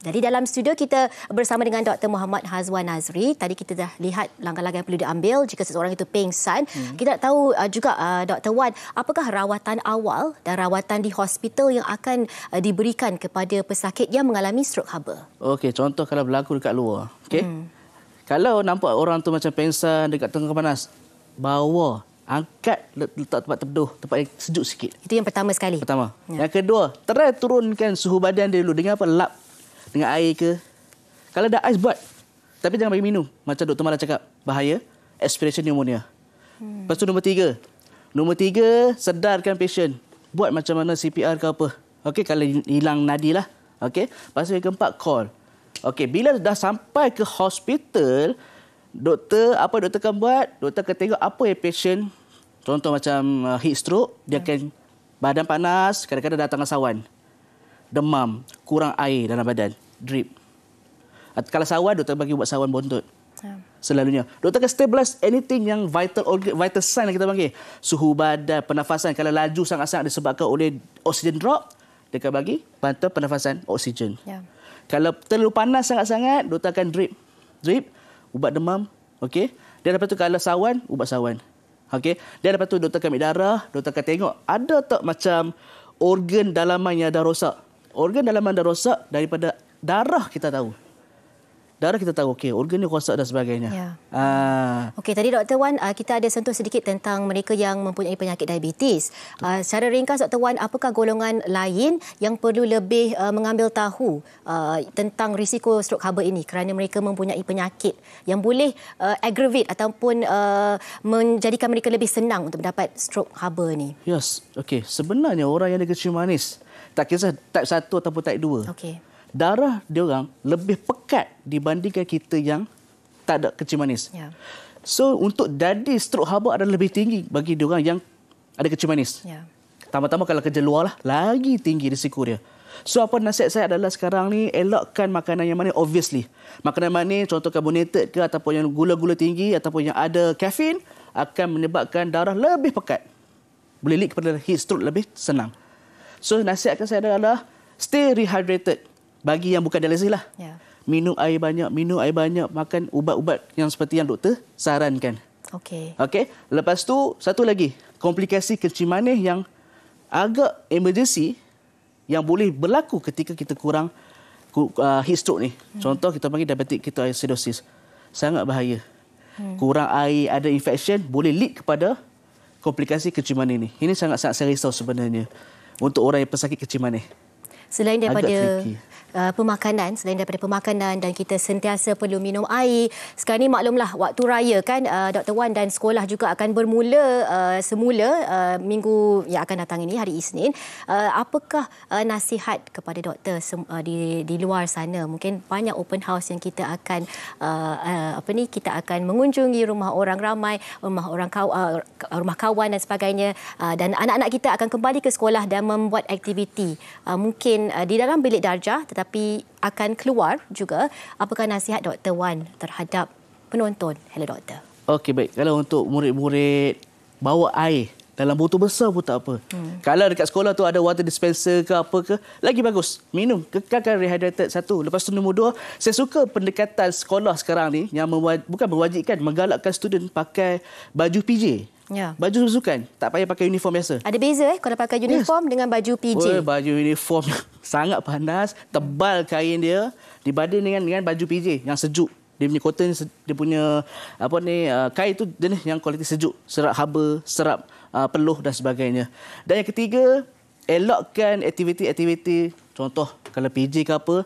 Jadi dalam studio kita bersama dengan Dr. Muhammad Hazwan Nazri. Tadi kita dah lihat langkah-langkah yang perlu diambil jika seseorang itu pingsan. Kita nak tahu juga Dr. Wan, apakah rawatan awal dan rawatan di hospital yang akan diberikan kepada pesakit yang mengalami strok haba? Okey, contoh kalau berlaku dekat luar. Okey. Kalau nampak orang tu macam pingsan dekat tengah panas, bawa, angkat, letak tempat teduh, tempat yang sejuk sikit. Itu yang pertama sekali. Pertama. Ya. Yang kedua, try turunkan suhu badan dia dulu dengan apa? Lap. Dengan air ke. Kalau ada ais buat. Tapi jangan bagi minum. Macam Dr. Mala cakap. Bahaya. Aspiration pneumonia. Lepas tu nombor tiga. Nombor tiga, sedarkan patient. Buat macam mana CPR ke apa. Okey, kalau hilang nadi lah. Okey. Lepas tu yang keempat, call. Okey, bila dah sampai ke hospital, apa doktor akan buat? Doktor akan tengok apa yang patient. Contoh macam heat stroke. Dia akan badan panas, kadang-kadang datang sawan. Demam, kurang air dalam badan, drip. Kalau sawan, doktor bagi buat sawan bontot. Selalunya. Doktor akan stabilize anything yang vital sign yang kita panggil. Suhu badan, pernafasan. Kalau laju sangat-sangat disebabkan oleh oxygen drop, dia akan bagi bantuan pernafasan oksigen. Kalau terlalu panas sangat-sangat, doktor akan drip. Drip, ubat demam. Okey. Dan lepas tu kalau sawan, ubat sawan. Okey. Dan lepas tu doktor akan ambil darah, doktor akan tengok ada tak macam organ dalaman yang dah rosak. Organ dalaman dah rosak daripada darah kita tahu. Darah kita tahu, okey, organ ni rosak dan sebagainya. Okey, tadi Dr. Wan, kita ada sentuh sedikit tentang mereka yang mempunyai penyakit diabetes. Secara ringkas, Dr. Wan, apakah golongan lain yang perlu lebih mengambil tahu tentang risiko strok haba ini kerana mereka mempunyai penyakit yang boleh aggravate ataupun menjadikan mereka lebih senang untuk mendapat strok haba ini? Yes, okey. Sebenarnya orang yang ada kecil manis, tak kisah type 1 ataupun type 2. Okey. Darah dia orang lebih pekat dibandingkan kita yang tak ada kecil manis. So untuk jadi stroke haba adalah lebih tinggi bagi dia orang yang ada kecil manis. Tambah-tambah kalau kerja luar lah, lagi tinggi risiko dia. So apa nasihat saya adalah sekarang ni elakkan makanan yang manis, obviously. Makanan manis contoh carbonated ke ataupun yang gula-gula tinggi ataupun yang ada kafein akan menyebabkan darah lebih pekat. Boleh lead kepada heat stroke lebih senang. So nasihatkan saya adalah stay rehydrated. Bagi yang bukan dialisis lah. Minum air banyak, makan ubat-ubat yang seperti yang doktor sarankan. Okey. Lepas tu, satu lagi. Komplikasi kecil manis yang agak emergency yang boleh berlaku ketika kita kurang heat stroke ni. Contoh kita panggil diabetic ketoacidosis. Sangat bahaya. Kurang air, ada infection, boleh lead kepada komplikasi kecil manis ni. Ini sangat-sangat saya risau sebenarnya untuk orang yang pesakit kecil manis. Selain daripada pemakanan dan kita sentiasa perlu minum air. Sekarang ni maklumlah waktu raya kan, Dr. Wan, dan sekolah juga akan bermula semula minggu yang akan datang ini, hari Isnin. Apakah nasihat kepada doktor di luar sana? Mungkin banyak open house yang kita akan kita akan mengunjungi rumah orang ramai, rumah kawan dan sebagainya, dan anak-anak kita akan kembali ke sekolah dan membuat aktiviti mungkin di dalam bilik darjah tetapi akan keluar juga. Apakah nasihat Dr. Wan terhadap penonton? Hello Doktor. Okey, baik. Kalau untuk murid-murid, bawa air dalam botol besar pun tak apa. Kalau dekat sekolah tu ada water dispenser ke apa ke, lagi bagus. Minum, kekalkan rehydrated satu. Lepas tu nombor dua, saya suka pendekatan sekolah sekarang ni yang bukan mewajibkan, menggalakkan student pakai baju PJ. Baju susukan, tak payah pakai uniform biasa. Ada beza kalau pakai uniform dengan baju PJ? Baju uniform sangat panas, tebal kain dia dibanding dengan baju PJ yang sejuk. Dia punya cotton, dia punya kain tu jenis yang kualiti sejuk, serap haba, serap peluh dan sebagainya. Dan yang ketiga, elakkan aktiviti-aktiviti, contoh kalau PJ ke apa,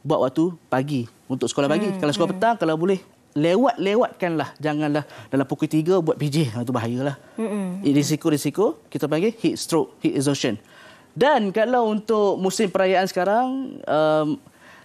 buat waktu pagi untuk sekolah pagi. Kalau sekolah petang, kalau boleh lewatkanlah, janganlah dalam pukul 3 buat PJ, itu bahayalah. Risiko kita panggil heat stroke, heat exhaustion. Dan kalau untuk musim perayaan sekarang,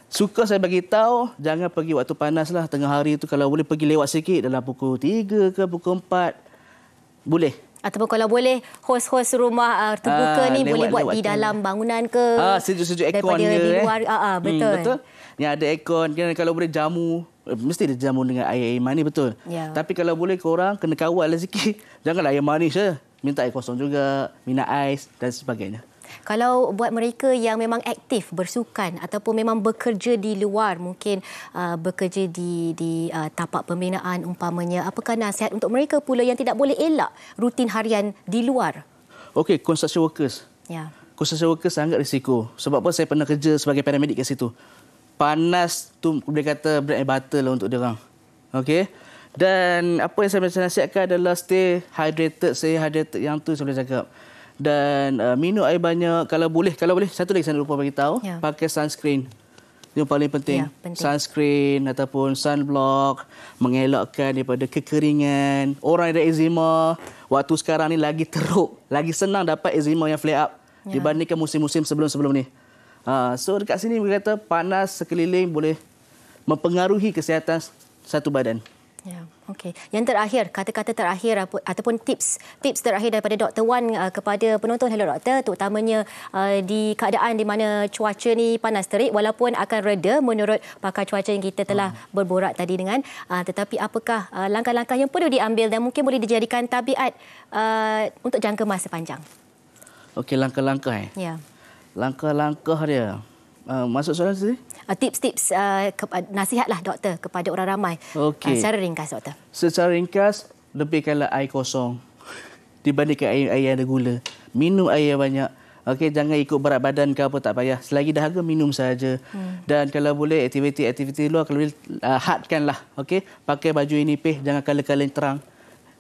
suka saya bagi tahu jangan pergi waktu panas lah, tengah hari tu. Kalau boleh pergi lewat sikit dalam pukul 3 ke pukul 4 boleh. Ataupun kalau boleh hos-hos rumah terbuka ni boleh buat di dalam bangunan ke, sejuk-sejuk aircon daripada di luar. Betul. Yang ada aircon, kalau boleh jamu. Mesti ada jamu dengan air manis, betul. Tapi kalau boleh korang kena kawal lah sikit. Janganlah air manis je. Minta air kosong juga, minum ais dan sebagainya. Kalau buat mereka yang memang aktif bersukan ataupun memang bekerja di luar, mungkin bekerja di tapak pembinaan umpamanya, apakah nasihat untuk mereka pula yang tidak boleh elak rutin harian di luar? Okey, construction workers. Ya. Construction workers sangat risiko. Sebab apa, saya pernah kerja sebagai paramedik kat situ. Panas tu boleh kata bread and butter lah untuk dia orang. Okey. Dan apa yang saya nasihatkan adalah stay hydrated, yang tu saya boleh cakap. Dan minum air banyak, kalau boleh satu lagi saya lupa bagi tahu, pakai sunscreen. Yang paling penting, sunscreen ataupun sunblock, mengelakkan daripada kekeringan. Orang yang ada eczema, waktu sekarang ni lagi teruk, lagi senang dapat eczema yang flare up dibandingkan musim-musim sebelum-sebelum ni. So dekat sini berkata panas sekeliling boleh mempengaruhi kesihatan satu badan. Ya, okey. Yang terakhir, kata-kata terakhir ataupun tips terakhir daripada Dr. Wan kepada penonton Hello Doktor, terutamanya di keadaan di mana cuaca ni panas terik, walaupun akan reda menurut pakar cuaca yang kita telah berborak tadi dengan, tetapi apakah langkah-langkah yang perlu diambil dan mungkin boleh dijadikan tabiat untuk jangka masa panjang? Okey, langkah-langkah Ya. Langkah-langkah dia. Masuk soalan tadi? Tips-tips nasihatlah doktor kepada orang ramai. Okey. Secara ringkas doktor. Secara ringkas, lebihkanlah air kosong dibandingkan air yang ada gula. Minum air yang banyak. Okey, jangan ikut berat badan ke apa, tak payah. Selagi dahaga minum saja. Dan kalau boleh aktiviti luar, kalau boleh hadkanlah. Okey, pakai baju yang nipis, jangan color-color yang terang.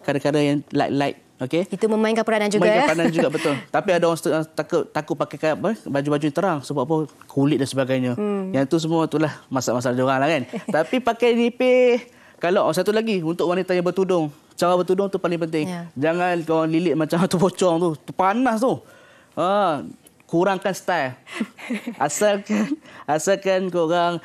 Kadang-kadang yang light. Okey. Itu memainkan peranan juga. Memainkan peranan juga, betul. Tapi ada orang takut pakai baju-baju yang terang sebab apa? Kulit dan sebagainya. Yang tu semua itulah masalah-masalah dia orang lah kan. Tapi pakai nipis. Kalau satu lagi untuk wanita yang bertudung, cara bertudung tu paling penting. Jangan kau lilit macam tu pocong tu. Tu panas tu. Kurangkan style. Asalkan kau orang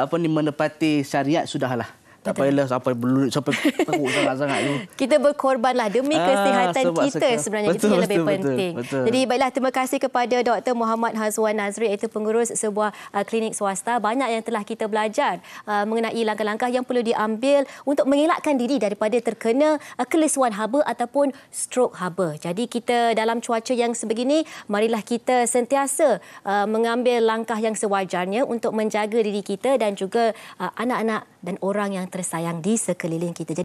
menepati syariat sudahlah. Tak payahlah sampai berlulut, sampai takut sangat-sangat tu. Kita berkorbanlah demi kesihatan kita sebenarnya. Itu yang lebih penting. Betul. Jadi baiklah, terima kasih kepada Dr. Muhammad Hazwan Nazri, iaitu pengurus sebuah klinik swasta. Banyak yang telah kita belajar mengenai langkah-langkah yang perlu diambil untuk mengelakkan diri daripada terkena kelesuan haba ataupun strok haba. Jadi kita dalam cuaca yang sebegini, marilah kita sentiasa mengambil langkah yang sewajarnya untuk menjaga diri kita dan juga anak-anak dan orang yang tersayang di sekeliling kita.